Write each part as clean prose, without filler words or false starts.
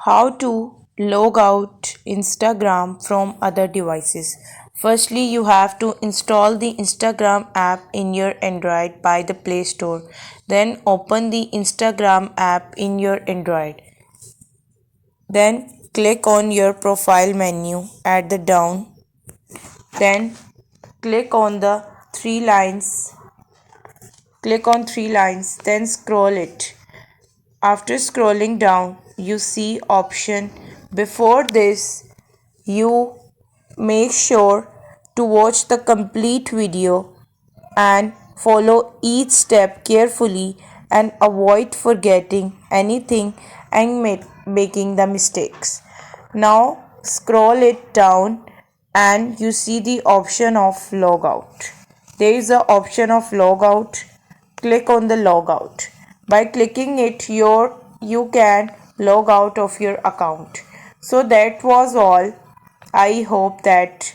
How to log out Instagram from other devices. Firstly, you have to install the Instagram app in your Android by the Play Store. Then open the Instagram app in your Android. Then click on your profile menu at the down. Then click on the three lines. Click on three lines. Then scroll it. After scrolling down, you see option. Before this, you make sure to watch the complete video and follow each step carefully and avoid forgetting anything and making the mistakes. Now scroll it down and you see the option of logout. There is a option of logout. Click on the logout. By clicking it, you can log out of your account. So that was all. I hope that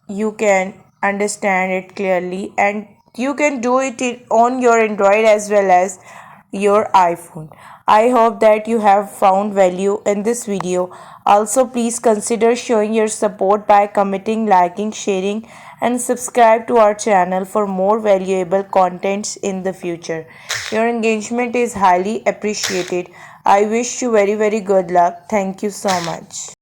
you can understand it clearly and you can do it on your Android as well as your iPhone. I hope that you have found value in this video. Also, please consider showing your support by commenting, liking, sharing and subscribe to our channel for more valuable contents in the future. Your engagement is highly appreciated. I wish you very good luck. Thank you so much.